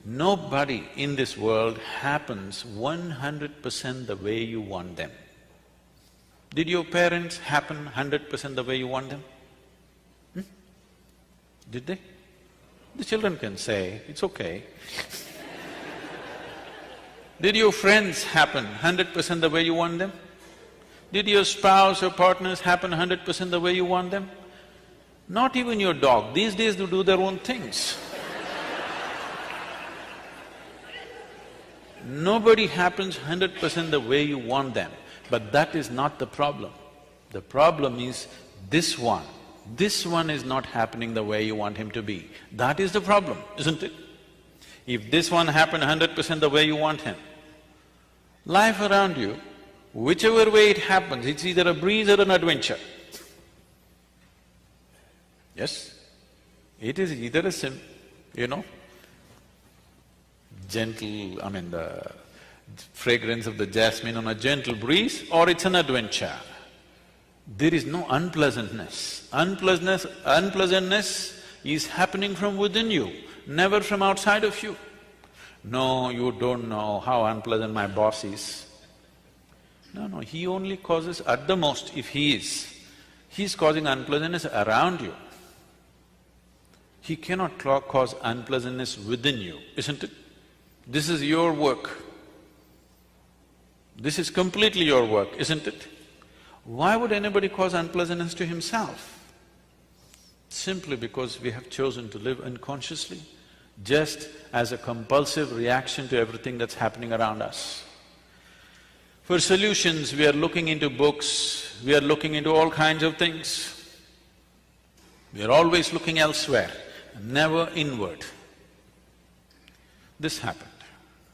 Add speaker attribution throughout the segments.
Speaker 1: Nobody in this world happens 100% the way you want them. Did your parents happen 100% the way you want them? Did they? The children can say, it's okay. Did your friends happen 100% the way you want them? Did your spouse or partners happen 100% the way you want them? Not even your dog, these days they do their own things. Nobody happens 100% the way you want them, but that is not the problem. The problem is this one is not happening the way you want him to be. That is the problem, isn't it? If this one happened 100% the way you want him, life around you, whichever way it happens, it's either a breeze or an adventure. Yes? It is either a gentle, the fragrance of the jasmine on a gentle breeze, or it's an adventure. There is no unpleasantness. Unpleasantness is happening from within you, never from outside of you. No, you don't know how unpleasant my boss is. No, he only causes, at the most, if he's causing unpleasantness around you. He cannot cause unpleasantness within you, isn't it? This is your work. This is completely your work, isn't it? Why would anybody cause unpleasantness to himself? Simply because we have chosen to live unconsciously, just as a compulsive reaction to everything that's happening around us. For solutions, we are looking into books, we are looking into all kinds of things. We are always looking elsewhere, never inward. This happened.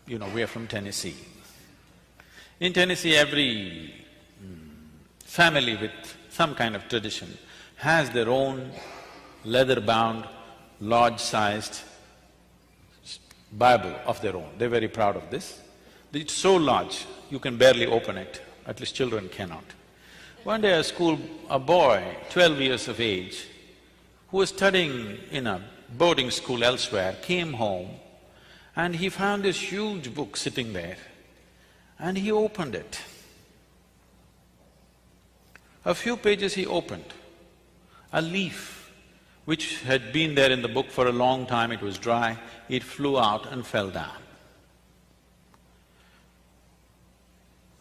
Speaker 1: We are from Tennessee. In Tennessee, every family with some kind of tradition has their own leather-bound, large-sized Bible of their own. They're very proud of this. It's so large, you can barely open it, at least children cannot. One day a boy, 12 years of age, who was studying in a boarding school elsewhere, came home and he found this huge book sitting there and he opened it. A few pages he opened, a leaf which had been there in the book for a long time, it was dry, it flew out and fell down.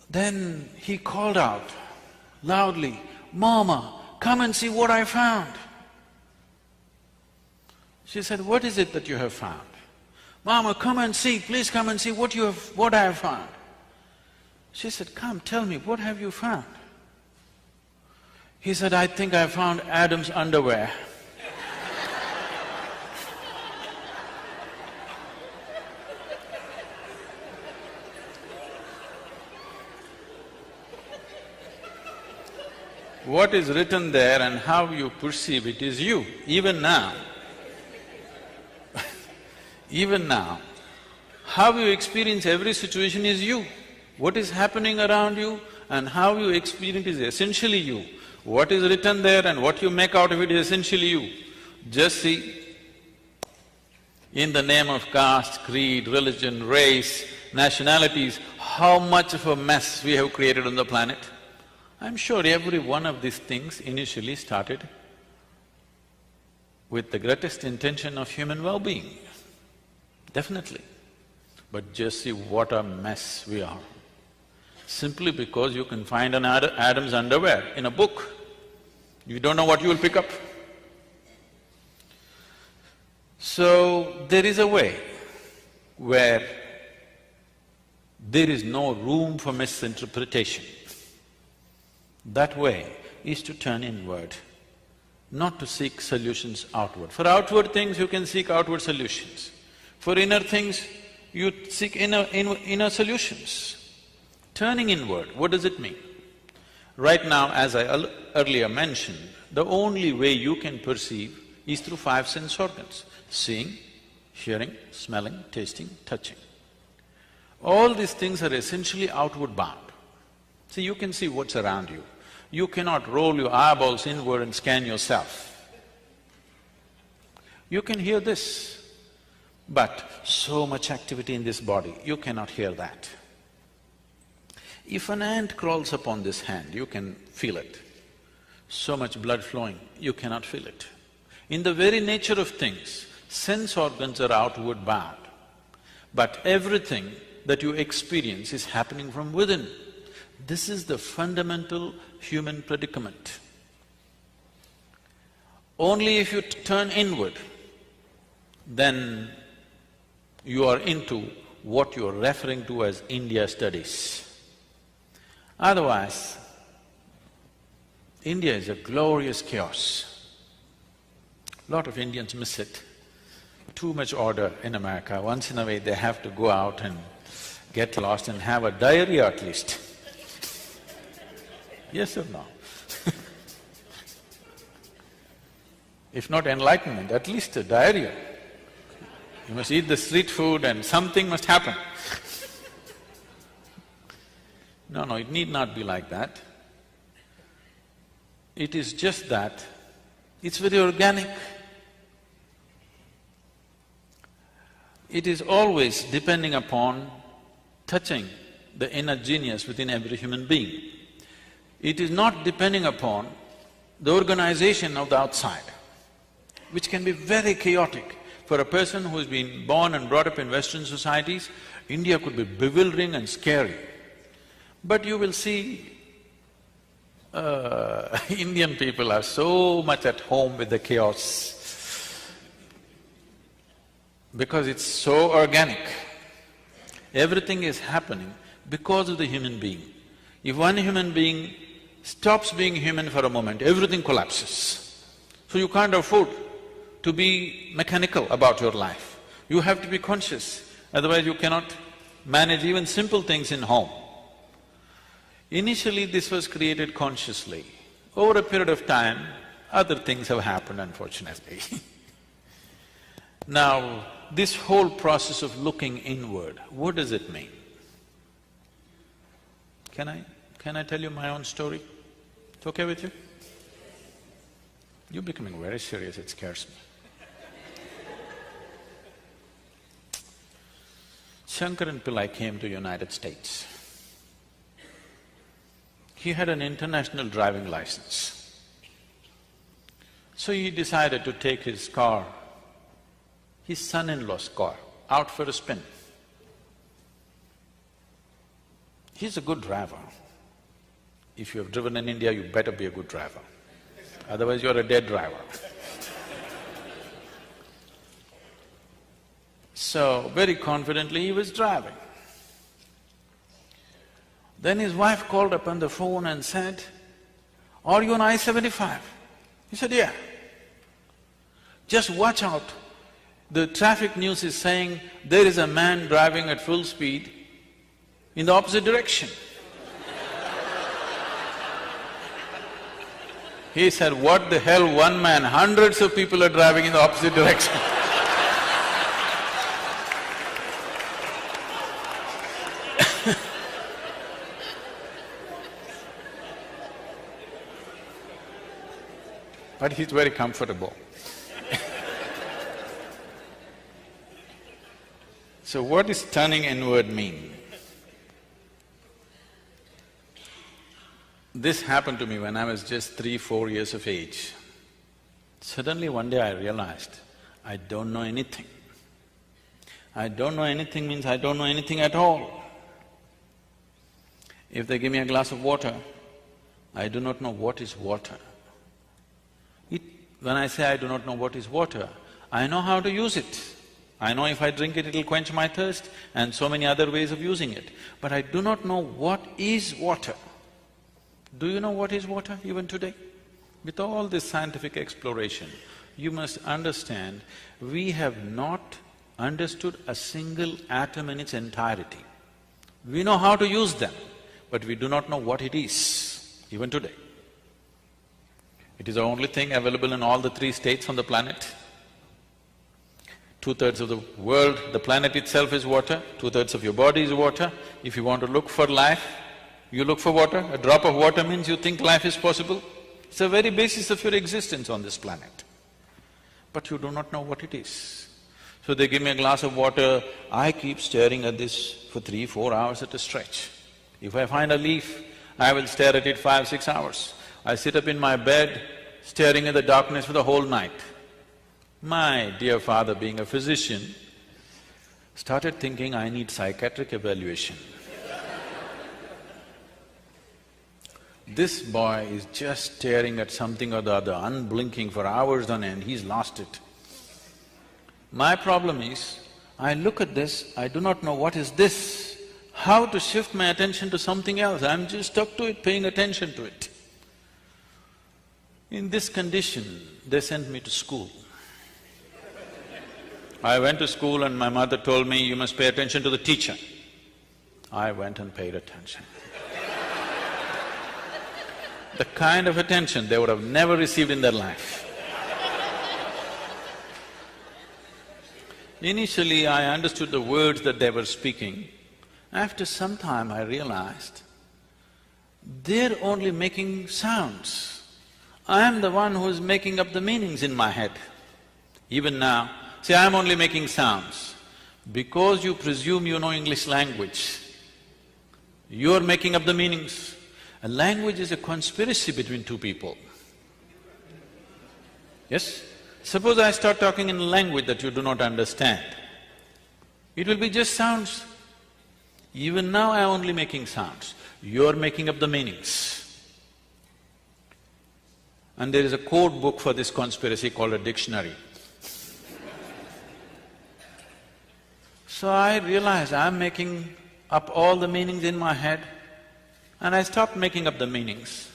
Speaker 1: Then he called out loudly, "Mama, come and see what I found." She said, "What is it that you have found?" "Mama, come and see, please come and see what I have found." She said, "Come, tell me, what have you found?" He said, "I think I found Adam's underwear." What is written there and how you perceive it is you, even now. Even now, how you experience every situation is you. What is happening around you and how you experience is essentially you. What is written there and what you make out of it is essentially you. Just see, in the name of caste, creed, religion, race, nationalities, how much of a mess we have created on the planet. I'm sure every one of these things initially started with the greatest intention of human well-being, definitely. But just see what a mess we are. Simply because you can find an Adam's underwear in a book, you don't know what you will pick up. So, there is a way where there is no room for misinterpretation. That way is to turn inward, not to seek solutions outward. For outward things, you can seek outward solutions. For inner things, you seek inner solutions. Turning inward, what does it mean? Right now, as I earlier mentioned, the only way you can perceive is through five sense organs: seeing, hearing, smelling, tasting, touching. All these things are essentially outward bound. See, you can see what's around you. You cannot roll your eyeballs inward and scan yourself. You can hear this. But so much activity in this body, you cannot hear that. If an ant crawls upon this hand, you can feel it. So much blood flowing, you cannot feel it. In the very nature of things, sense organs are outward bound, but everything that you experience is happening from within. This is the fundamental human predicament. Only if you turn inward, then you are into what you are referring to as India studies. Otherwise, India is a glorious chaos. Lot of Indians miss it. Too much order in America. Once in a way they have to go out and get lost and have a diarrhea at least. Yes or no? If not enlightenment, at least a diarrhea. You must eat the street food and something must happen. No, it need not be like that. It is just that it's very organic. It is always depending upon touching the inner genius within every human being. It is not depending upon the organization of the outside, which can be very chaotic. For a person who's been born and brought up in Western societies, India could be bewildering and scary. But you will see, Indian people are so much at home with the chaos because it's so organic. Everything is happening because of the human being. If one human being stops being human for a moment, everything collapses. So you can't afford to be mechanical about your life. You have to be conscious, otherwise you cannot manage even simple things in home. Initially, this was created consciously. Over a period of time, other things have happened, unfortunately. Now, this whole process of looking inward, what does it mean? Can I tell you my own story? It's okay with you? You're becoming very serious, it scares me. Shankaran Pillai came to United States. He had an international driving license. So he decided to take his car, his son-in-law's car, out for a spin. He's a good driver. If you have driven in India, you better be a good driver. Otherwise you're a dead driver. So, very confidently he was driving. Then his wife called up on the phone and said, "Are you on I-75?" He said, "Yeah." "Just watch out. The traffic news is saying there is a man driving at full speed in the opposite direction." He said, "What the hell, one man, hundreds of people are driving in the opposite direction." But he's very comfortable. So what does turning inward mean? This happened to me when I was just 3-4 years of age. Suddenly one day I realized, I don't know anything. I don't know anything means I don't know anything at all. If they give me a glass of water, I do not know what is water. When I say I do not know what is water, I know how to use it. I know if I drink it, it'll quench my thirst and so many other ways of using it. But I do not know what is water. Do you know what is water even today? With all this scientific exploration, you must understand, we have not understood a single atom in its entirety. We know how to use them, but we do not know what it is, even today. It is the only thing available in all the 3 states on the planet. 2/3 of the world, the planet itself is water, 2/3 of your body is water. If you want to look for life, you look for water. A drop of water means you think life is possible. It's the very basis of your existence on this planet. But you do not know what it is. So they give me a glass of water, I keep staring at this for 3-4 hours at a stretch. If I find a leaf, I will stare at it 5-6 hours. I sit up in my bed, staring at the darkness for the whole night. My dear father, being a physician, started thinking I need psychiatric evaluation. This boy is just staring at something or the other, unblinking for hours on end, he's lost it. My problem is, I look at this, I do not know what is this, how to shift my attention to something else, I'm just stuck to it, paying attention to it. In this condition, they sent me to school. I went to school and my mother told me, you must pay attention to the teacher. I went and paid attention. The kind of attention they would have never received in their life. Initially, I understood the words that they were speaking. After some time, I realized they're only making sounds. I am the one who is making up the meanings in my head. Even now, see, I'm only making sounds. Because you presume you know English language, you're making up the meanings. A language is a conspiracy between two people. Yes? Suppose I start talking in a language that you do not understand, it will be just sounds. Even now I'm only making sounds, you're making up the meanings. And there is a code book for this conspiracy called a dictionary. So I realized I'm making up all the meanings in my head, and I stopped making up the meanings.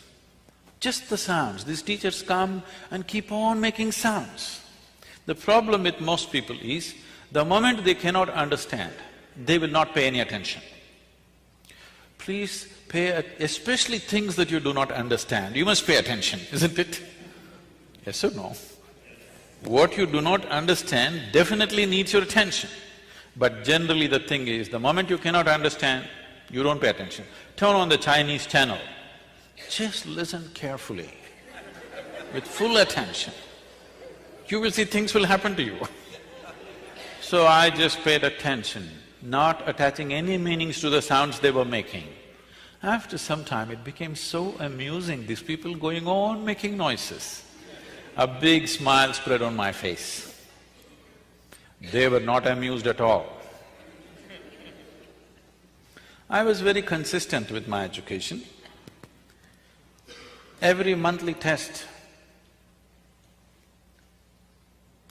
Speaker 1: Just the sounds. These teachers come and keep on making sounds. The problem with most people is, the moment they cannot understand, they will not pay any attention. Please especially things that you do not understand, you must pay attention, isn't it? Yes or no? What you do not understand definitely needs your attention. But generally the thing is, the moment you cannot understand, you don't pay attention. Turn on the Chinese channel, just listen carefully, with full attention. You will see things will happen to you. So I just paid attention, not attaching any meanings to the sounds they were making. After some time, it became so amusing, these people going on making noises. A big smile spread on my face. They were not amused at all. I was very consistent with my education. Every monthly test,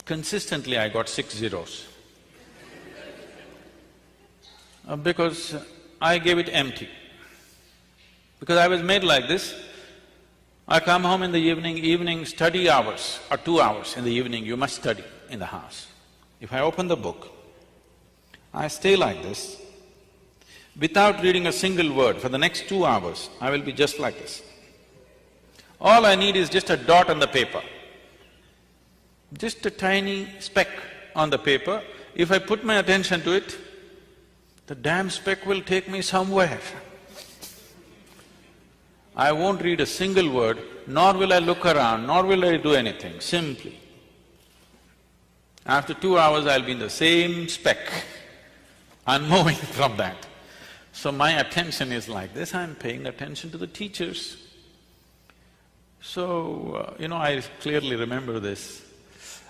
Speaker 1: consistently I got 6 zeros. Because I gave it empty. Because I was made like this, I come home in the evening study hours or 2 hours in the evening, you must study in the house. If I open the book, I stay like this, without reading a single word for the next 2 hours, I will be just like this. All I need is just a dot on the paper, just a tiny speck on the paper. If I put my attention to it, the damn speck will take me somewhere. I won't read a single word, nor will I look around, nor will I do anything, simply. After 2 hours, I'll be in the same speck, unmoving from that. So my attention is like this, I'm paying attention to the teachers. So, I clearly remember this.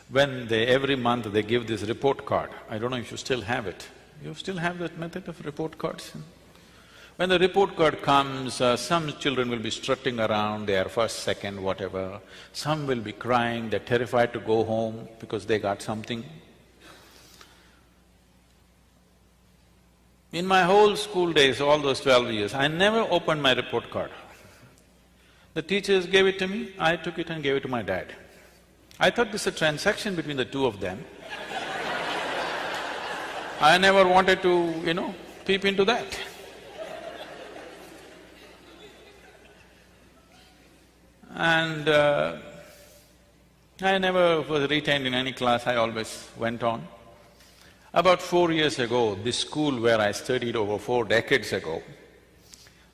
Speaker 1: When every month they give this report card, I don't know if you still have it. You still have that method of report cards? When the report card comes, some children will be strutting around, they are first, second, whatever. Some will be crying, they're terrified to go home because they got something. In my whole school days, all those 12 years, I never opened my report card. The teachers gave it to me, I took it and gave it to my dad. I thought this is a transaction between the two of them. I never wanted to, peep into that. And I never was retained in any class, I always went on. About 4 years ago, this school where I studied over 4 decades ago,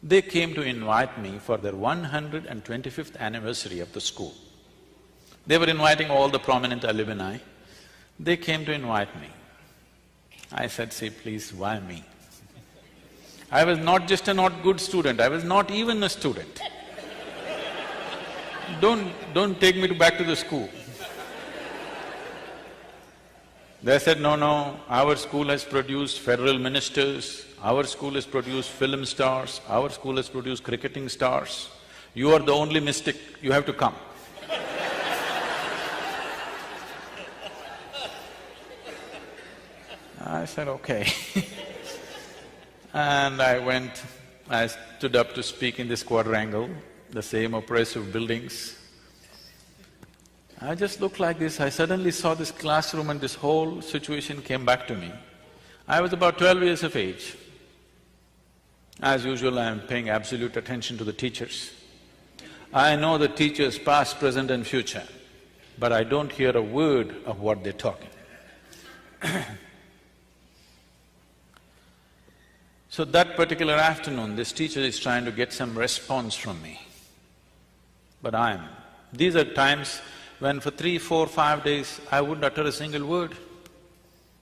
Speaker 1: they came to invite me for their 125th anniversary of the school. They were inviting all the prominent alumni. They came to invite me. I said, see, please, why me? I was not just a not good student, I was not even a student. Don't take me back to the school. They said, no, our school has produced federal ministers, our school has produced film stars, our school has produced cricketing stars. You are the only mystic, you have to come. I said, okay. And I stood up to speak in this quadrangle, the same oppressive buildings. I just looked like this, I suddenly saw this classroom and this whole situation came back to me. I was about 12 years of age. As usual, I am paying absolute attention to the teachers. I know the teachers past, present and future, but I don't hear a word of what they're talking. So that particular afternoon, this teacher is trying to get some response from me. But these are times when for 3, 4, 5 days, I wouldn't utter a single word.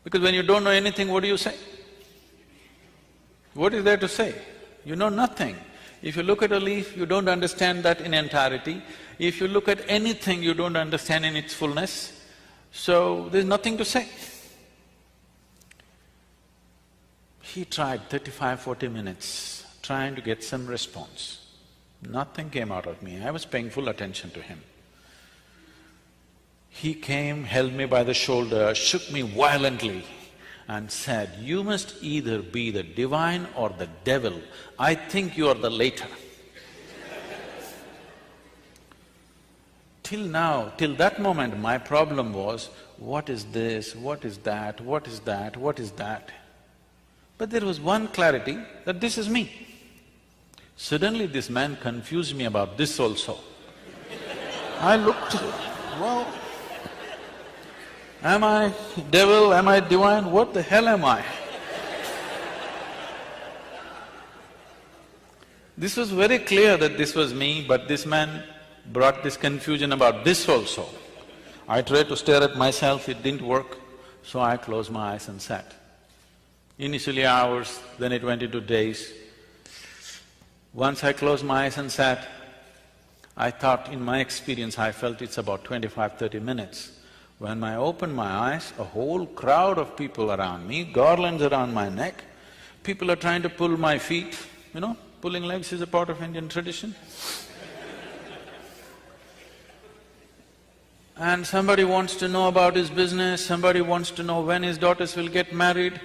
Speaker 1: Because when you don't know anything, what do you say? What is there to say? You know nothing. If you look at a leaf, you don't understand that in entirety. If you look at anything, you don't understand in its fullness. So, there's nothing to say. He tried 35, 40 minutes trying to get some response. Nothing came out of me. I was paying full attention to him. He came, held me by the shoulder, shook me violently and said, "You must either be the divine or the devil. I think you are the latter." Till now, till that moment, my problem was, what is this, what is that, what is that, what is that? But there was one clarity that this is me. Suddenly this man confused me about this also. I looked, wow, am I devil, am I divine, what the hell am I? This was very clear that this was me, but this man brought this confusion about this also. I tried to stare at myself, it didn't work, so I closed my eyes and sat. Initially hours, then it went into days. Once I closed my eyes and sat, I thought, in my experience, I felt it's about 25, 30 minutes. When I opened my eyes, a whole crowd of people around me, garlands around my neck, people are trying to pull my feet, you know, pulling legs is a part of Indian tradition. And somebody wants to know about his business, somebody wants to know when his daughters will get married.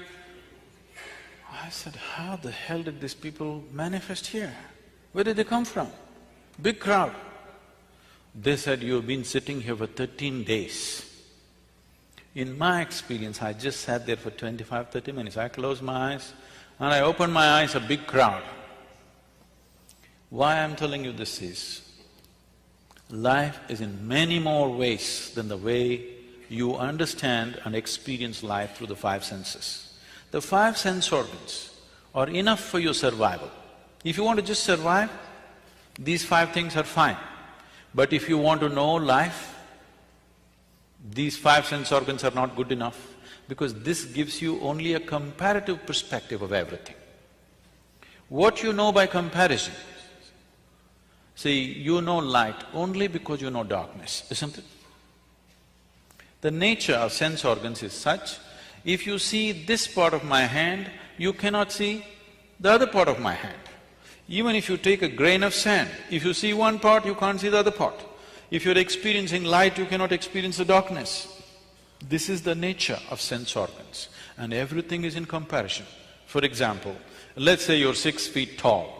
Speaker 1: I said, how the hell did these people manifest here? Where did they come from? Big crowd. They said, you've been sitting here for 13 days. In my experience, I just sat there for 25, 30 minutes. I closed my eyes and I opened my eyes, a big crowd. Why I'm telling you this is, life is in many more ways than the way you understand and experience life through the five senses. The five sense organs are enough for your survival. If you want to just survive, these five things are fine. But if you want to know life, these five sense organs are not good enough, because this gives you only a comparative perspective of everything. What you know by comparison, see, you know light only because you know darkness, isn't it? The nature of sense organs is such, if you see this part of my hand, you cannot see the other part of my hand. Even if you take a grain of sand, if you see one part, you can't see the other part. If you're experiencing light, you cannot experience the darkness. This is the nature of sense organs, and everything is in comparison. For example, let's say you're 6 feet tall.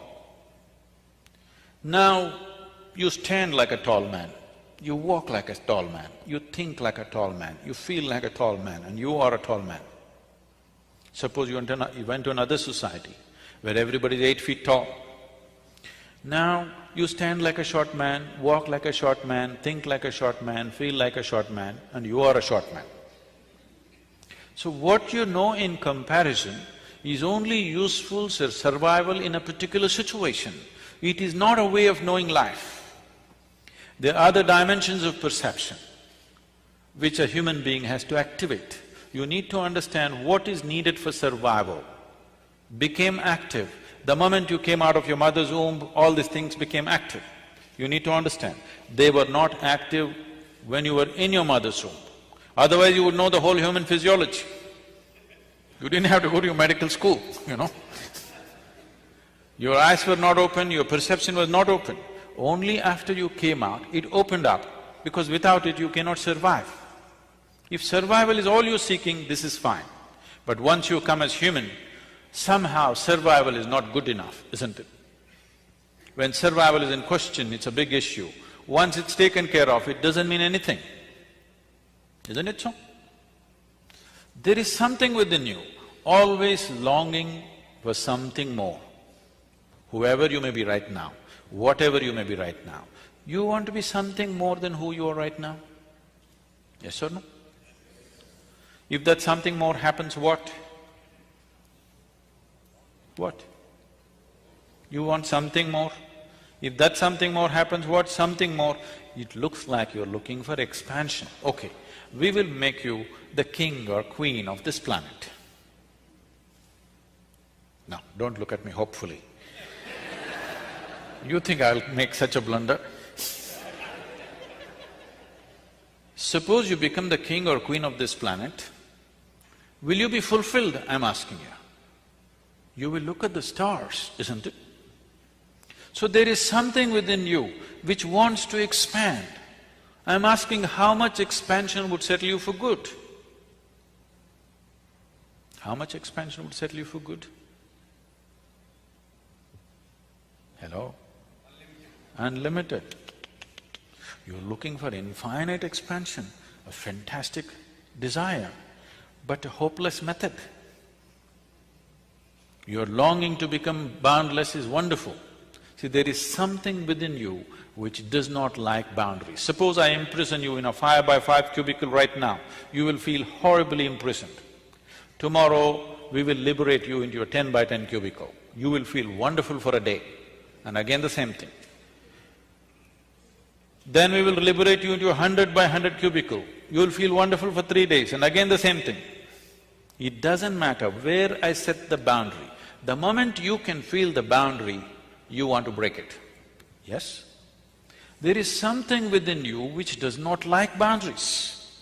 Speaker 1: Now, you stand like a tall man, you walk like a tall man, you think like a tall man, you feel like a tall man, and you are a tall man. Suppose you went to another society where everybody is 8 feet tall. Now, you stand like a short man, walk like a short man, think like a short man, feel like a short man, and you are a short man. So what you know in comparison is only useful for survival in a particular situation. It is not a way of knowing life. There are other dimensions of perception which a human being has to activate You need to understand what is needed for survival. Became active. The moment you came out of your mother's womb, all these things became active. You need to understand, they were not active when you were in your mother's womb. Otherwise you would know the whole human physiology. You didn't have to go to your medical school, you know. Your eyes were not open, your perception was not open. Only after you came out, it opened up, because without it you cannot survive. If survival is all you're seeking, this is fine. But once you come as human, somehow survival is not good enough, isn't it? When survival is in question, it's a big issue. Once it's taken care of, it doesn't mean anything. Isn't it so? There is something within you, always longing for something more. Whoever you may be right now, whatever you may be right now, you want to be something more than who you are right now? Yes or no? If that something more happens, what? What? You want something more? If that something more happens, what? Something more? It looks like you're looking for expansion. Okay, we will make you the king or queen of this planet. Now, don't look at me hopefully. You think I'll make such a blunder? Suppose you become the king or queen of this planet, will you be fulfilled, I'm asking you? You will look at the stars, isn't it? So there is something within you which wants to expand. I'm asking how much expansion would settle you for good? How much expansion would settle you for good? Hello? Unlimited. You're looking for infinite expansion, a fantastic desire, but a hopeless method. Your longing to become boundless is wonderful. See, there is something within you which does not like boundaries. Suppose I imprison you in a 5x5 cubicle right now, you will feel horribly imprisoned. Tomorrow, we will liberate you into a 10x10 cubicle. You will feel wonderful for a day, and again the same thing. Then we will liberate you into a 100x100 cubicle. You will feel wonderful for 3 days, and again the same thing. It doesn't matter where I set the boundary. The moment you can feel the boundary, you want to break it. Yes? There is something within you which does not like boundaries.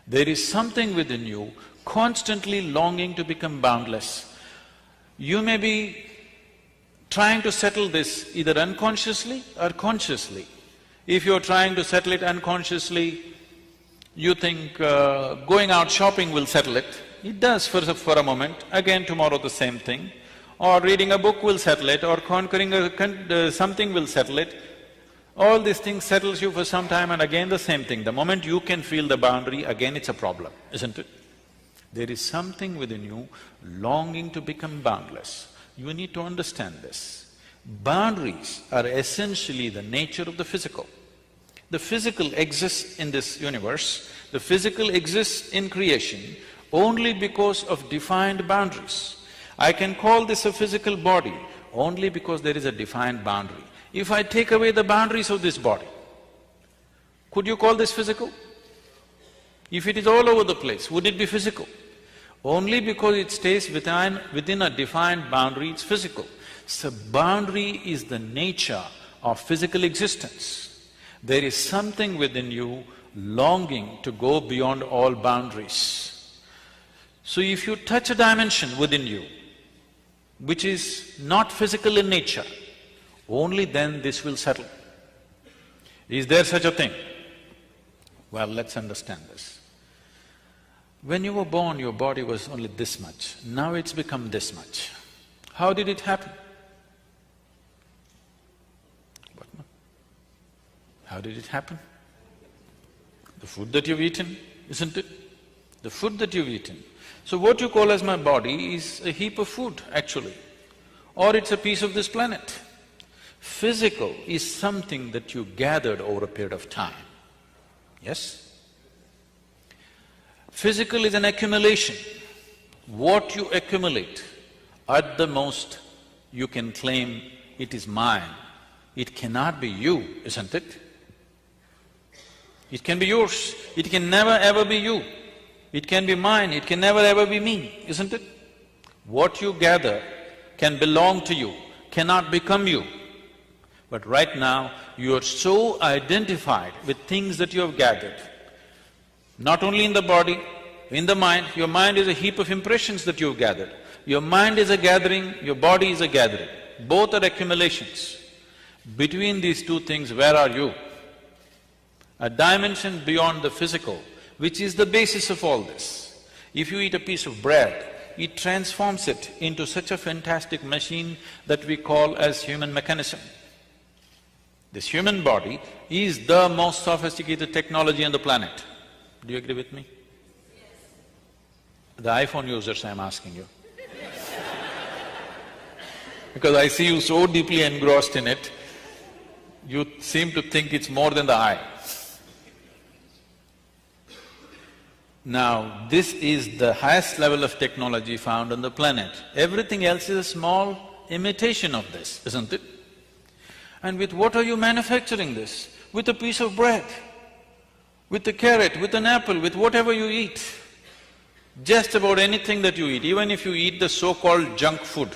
Speaker 1: There is something within you constantly longing to become boundless. You may be trying to settle this either unconsciously or consciously. If you're trying to settle it unconsciously, you think going out shopping will settle it. It does for a moment, again tomorrow the same thing. Or reading a book will settle it, or conquering something will settle it. All these things settles you for some time, and again the same thing. The moment you can feel the boundary, again it's a problem, isn't it? There is something within you longing to become boundless. You need to understand this. Boundaries are essentially the nature of the physical. The physical exists in this universe, the physical exists in creation only because of defined boundaries. I can call this a physical body only because there is a defined boundary. If I take away the boundaries of this body, could you call this physical? If it is all over the place, would it be physical? Only because it stays within a defined boundary, it's physical. So boundary is the nature of physical existence. There is something within you longing to go beyond all boundaries. So if you touch a dimension within you, which is not physical in nature, only then this will settle. Is there such a thing? Well, let's understand this. When you were born, your body was only this much, now it's become this much. How did it happen? What? How did it happen? The food that you've eaten, isn't it? The food that you've eaten. So what you call as my body is a heap of food, actually, or it's a piece of this planet. Physical is something that you gathered over a period of time, yes? Physical is an accumulation. What you accumulate, at the most you can claim it is mine. It cannot be you, isn't it? It can be yours, it can never ever be you. It can be mine, it can never ever be me, isn't it? What you gather can belong to you, cannot become you. But right now, you are so identified with things that you have gathered. Not only in the body, in the mind, your mind is a heap of impressions that you've gathered. Your mind is a gathering, your body is a gathering. Both are accumulations. Between these two things, where are you? A dimension beyond the physical, which is the basis of all this. If you eat a piece of bread, it transforms it into such a fantastic machine that we call as human mechanism. This human body is the most sophisticated technology on the planet. Do you agree with me? Yes. The iPhone users, I'm asking you. Because I see you so deeply engrossed in it, you seem to think it's more than the eye. Now, this is the highest level of technology found on the planet. Everything else is a small imitation of this, isn't it? And with what are you manufacturing this? With a piece of bread, with a carrot, with an apple, with whatever you eat. Just about anything that you eat, even if you eat the so-called junk food,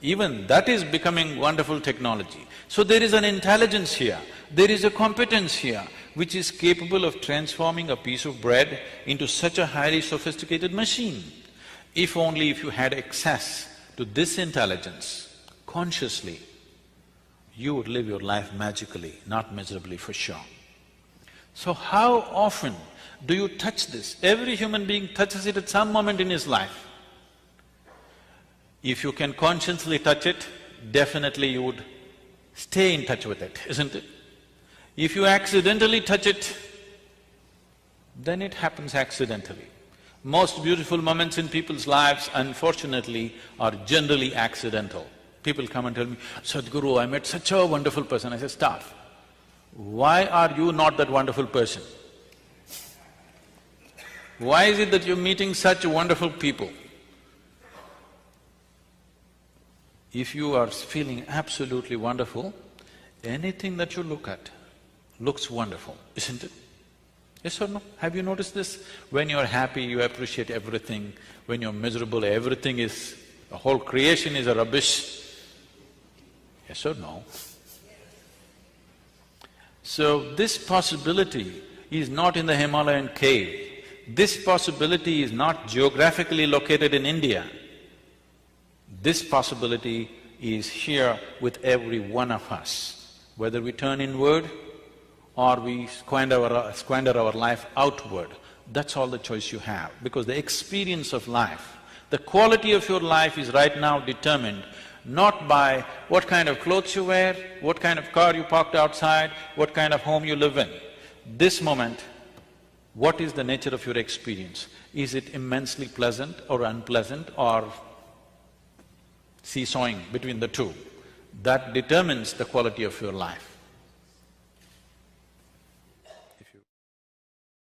Speaker 1: even that is becoming wonderful technology. So there is an intelligence here, there is a competence here, which is capable of transforming a piece of bread into such a highly sophisticated machine. If only if you had access to this intelligence consciously, you would live your life magically, not miserably for sure. So how often do you touch this? Every human being touches it at some moment in his life. If you can consciously touch it, definitely you would stay in touch with it, isn't it? If you accidentally touch it, then it happens accidentally. Most beautiful moments in people's lives, unfortunately, are generally accidental. People come and tell me, Sadhguru, I met such a wonderful person. I say, stop. Why are you not that wonderful person? Why is it that you're meeting such wonderful people? If you are feeling absolutely wonderful, anything that you look at looks wonderful, isn't it? Yes or no? Have you noticed this? When you're happy, you appreciate everything. When you're miserable, everything is… the whole creation is a rubbish. Yes or no? So this possibility is not in the Himalayan cave. This possibility is not geographically located in India. This possibility is here with every one of us. Whether we turn inward or we squander our life outward, that's all the choice you have. Because the experience of life, the quality of your life is right now determined not by what kind of clothes you wear, what kind of car you parked outside, what kind of home you live in. This moment, what is the nature of your experience? Is it immensely pleasant or unpleasant or seesawing between the two? That determines the quality of your life.